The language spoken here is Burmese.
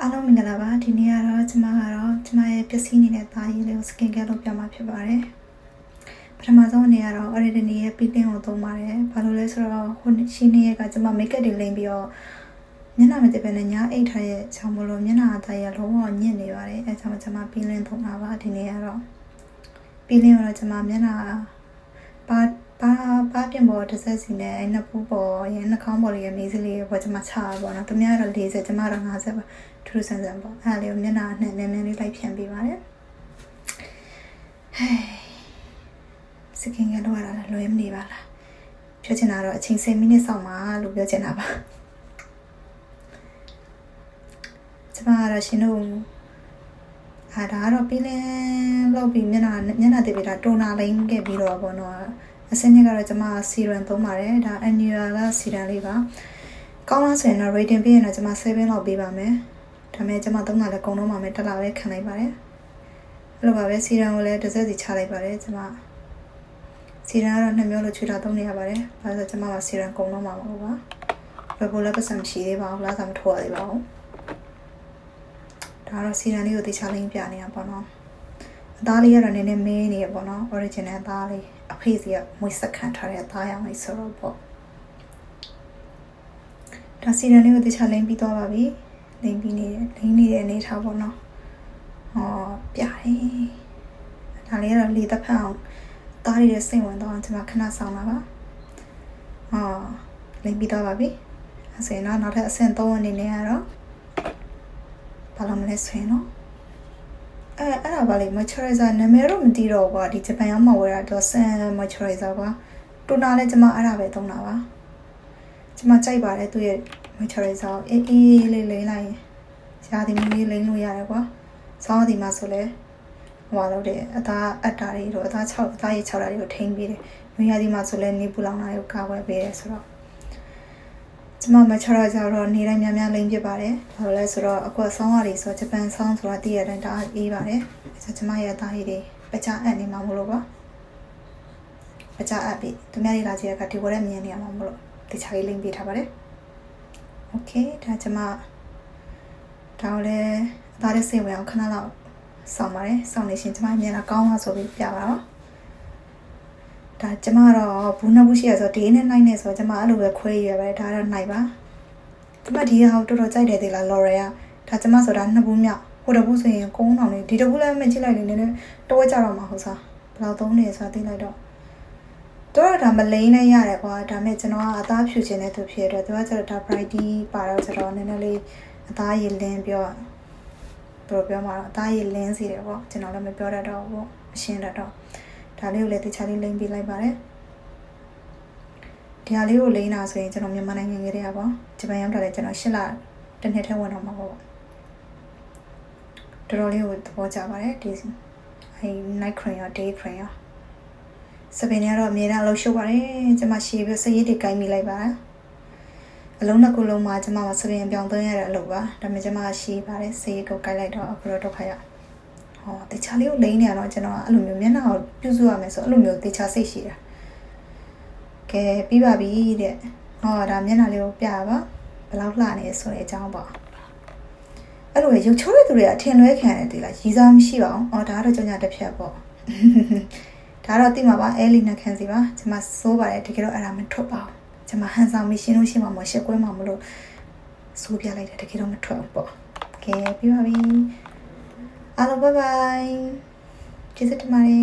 အားလုံးမင်္ဂလာပါဒီနေ့ကတော့ကျမရဲ့ပစ္စည်းနေတဲ့သားရည်လေးကို skin care လုပ်ပြမှာဖြစ်ပါတယ်ပထမဆုံးအနေကတော့ Ordinary ရဲ့ peeling ကိုသုံးပါတယ်ဘာလို့လဲဆိုတော့ခုရှင်းနေရကကျမ make up တွေလိမ့်ပြီးတော့မျက်နှာမတည်ပဲနဲ့ညာအိတ်ထားရဲ့ချောင်းမလို့မျက်နှာအသားရလုံးဝညစ်နေပါတယ်အဲကြောင့်ကျမ peeling သုံးတာပါဒီနေ့ကတော့ peeling ကတော့ကျမမျက်နှာပါပြင်ပေါ်တစ်ဆက်စီနဲ့နှစ်ဖူးပေါ်ရင်းနှာခေါင်းပေါ်လေးရဲ့မေးစလေးပေါ်ကျမချတာပေါ့နော်သူများကတော့40ကျမကတော့50ပါထူးဆန်းဆန်းပေါ့အဲ့ဒါလေးကိုမျက်နှာနဲ့နည်းနည်းလေးလိုက်ဖြန့်ပေးပါတယ်ဟဲ့စကင်ကလောက်ရတာလွယ်မနေပါလားပြောချင်တာတော့အချိန်10မိနစ်စောင့်ပါလို့ပြောချင်တာပါကျမကတော့ရှင်တို့ဒါကတော့ peeling လုပ်ပြီးမျက်နှာတည်ပြီးတာတိုနာလိမ့်ခဲ့ပြီးတော့ပေါ့နော်အစင်းကြီးကတော့ကျမ serum သုံးပါတယ်ဒါ annual က serum လေးပါကောင်းလားဆိုရင်တော့ rating ပေးရင်တော့ကျမ7လောက်ပေးပါမယ်ဒါပေမဲ့ကျမသုံးတာလည်းကုန်တော့မှမယ်တစ်လပဲခံလိုက်ပါတယ်အဲ့လိုပါပဲ serum ကိုလည်းတစ်စက်စီချလိုက်ပါတယ်ကျမ serum ကတော့2မျိုးလို့ချွေတာသုံးနေရပါတယ်ဘာလို့လဲကျမက serum ကုန်တော့မှမဟုတ်ပါဘယ်လိုလဲပတ်စံမရှိသေးပါဘူးလားသာမထိုးရသေးပါဘူးဒါတော့ serum လေးကိုတေချာလိမ့်ပြနေတာပေါ့နော်အသားလေးကတော့နည်းနည်းမင်းနေရပေါ့နော် original အသားလေးအဖေစီကမွေးစက်ခံထားတဲ့အသားရောင်လေးဆိုတော့ပေါ့ဒါစီရန်လေးကိုတခြားလိမ့်ပြီးသွားပါပြီလိမ့်နေတဲ့အနေထားပေါ့နော်ဟောပြတယ်ဒါလေးကတော့လေသက်ဖက်အောင်သားလေးရဲ့စိတ်ဝင်တော့ကျွန်မခဏဆောင်လာပါဟောလိမ့်ပြီးသွားပါပြီအဲဆိုရင်တော့နောက်ထပ်အဆင့်3အနေနဲ့ကတော့ဘာလို့မလဲဆိုရင်နော်အဲ့ဒါပါလေ moisturizer နာမည်တော့မသိတော့ကွာဒီဂျပန်ရောက်မှဝယ်တာတော့ sun moisturizer ကွာတိုနာလည်းကျမအဲ့ဒါပဲသုံးတာပါကျမကြိုက်ပါတယ်သူ့ရဲ့ moisturizer အေးလေးလိမ့်လိုက်ရင်ရှားဒီမျိုးလေးလိမ့်လို့ရတယ်ကွာစောင်းဒီမှာဆိုလဲဟိုလို့တဲ့အသားအတ်တာတွေတော့အသားရည်6တာတွေကိုထိန်းပေးတယ်နွေရာသီမှာဆိုလဲနေပူလောင်တာတွေကိုကာကွယ်ပေးတယ်ဆိုတော့ကျမ moisturizer တော့နေတိုင်းများလိမ့်ပြပါတယ်ဘာလို့လဲဆိုတော့အခုဆောင်းရည်ဆိုဂျပန်ဆောင်းဆိုတာတည့်ရတဲ့တအားအေးပါတယ်အဲကျမရဲ့အသားရည်တွေပကြအပ်နေမှာမလို့ပါပကြအပ်ပြီသူများတွေလာကြည့်ရကဒီဝရက်မြင်နေရမှာမလို့တခြားလေးလိမ့်ပေးထားပါတယ်โอเคဒါကျမဒါလည်းအသားရဲ့စိတ်ဝင်အောင်ခဏလောက်စောင့်ပါတယ်စောင့်နေရှင်ကျမမြင်တာကောင်းလားဆိုပြီးပြပါတော့ဒါကျမတော့ဘူးနှစ်ဘူးရှိရဆိုဒီနဲ့နိုင်နေဆိုကျမအဲ့လိုပဲခွဲရပါတယ်ဒါတော့နိုင်ပါကျမဒီဟာတော်တော်ကြိုက်တယ်သေးလား L'Oreal ဒါကျမဆိုတာနှစ်ဘူးမြောက်ဟိုတဘူးဆိုရင်ကုန်းအောင်နေဒီတဘူးလည်းမကြည့်လိုက်နေနေတော့ကြတော့မှာဟုတ်စားဘယ်လောက်သုံးနေဆိုတာသိလိုက်တော့တော့ဒါမလိမ့်နဲ့ရတယ်ကွာဒါမဲ့ကျွန်တော်ကအသားဖြူခြင်းနဲ့သူဖြစ်တော့သူကကျတော့ဒါ brighty ပါတော့ကျတော့နည်းနည်းလေးအသားရည်လင်းပြောပြောမှာအသားရည်လင်းစီတယ်ပေါ့ကျွန်တော်လည်းမပြောတတ်တော့ဘူးမရှင်းတတ်တော့ဒါလေးကိုလည်းတခြားလေးလိမ့်ပေးလိုက်ပါတယ်ဒီဟာလေးကိုလိမ့်တာဆိုရင်ကျွန်တော်မြန်မာနိုင်ငံကလေးပေါ့ဂျပန်ရောက်တာလည်းကျွန်တော်8လတစ်နှစ်ထဲဝင်တော့မှာပေါ့တော်တော်လေးကိုသဘောကျပါတယ်ဒီအဲ night cream ရော day cream ရောစပင်းရတော့အမြဲတမ်းအလုပ်ရှုပ်ပါတယ်ကျွန်မရှည်ပြီးစရိတ်တွေကိုင်းမိလိုက်ပါအလုံးနှစ်ခုလုံးမှာကျွန်မစပင်းပြောင်းသွင်းရတဲ့အလုပ်ပါဒါပေမဲ့ကျွန်မရှည်ပါတယ်စရိတ်ကိုကိုင်းလိုက်တော့အခုတော့ခါရဟောတခြားလေးကိုလိမ့်နေရတော့ကျွန်တော်အဲ့လိုမျိုးမျက်နှာကိုပြုစုရမယ်ဆိုအဲ့လိုမျိုးတခြားစိတ်ရှိတာကဲပြီးပါပြီတဲ့ဟောဒါမျက်နှာလေးကိုပြပါဘယ်လောက်လှနေဆိုတဲ့အကြောင်းပေါ့အဲ့လိုရုပ်ချိုးတဲ့သူတွေကအထင်လွဲခံရတယ်ဒီလားရည်စားမရှိပါဘူးအော်ဒါကတော့ကြောင်ညာတစ်ဖြတ်ပေါ့ဒါတော့သိမှာပါအဲလီနဲ့ခံစီပါကျွန်မစိုးပါတယ်တကယ်တော့အဲ့ဒါမထွက်ပါဘူးကျွန်မဟန်ဆောင်မရှင်းလို့ရှိမှမရှက်ကွဲမှမလို့စိုးပြလိုက်တယ်တကယ်တော့မထွက်ဘူးပေါ့ကဲပြီးပါပြီအားလုံးဘိုင်ဘိုင်ကျေးဇူးတင်ပါတယ်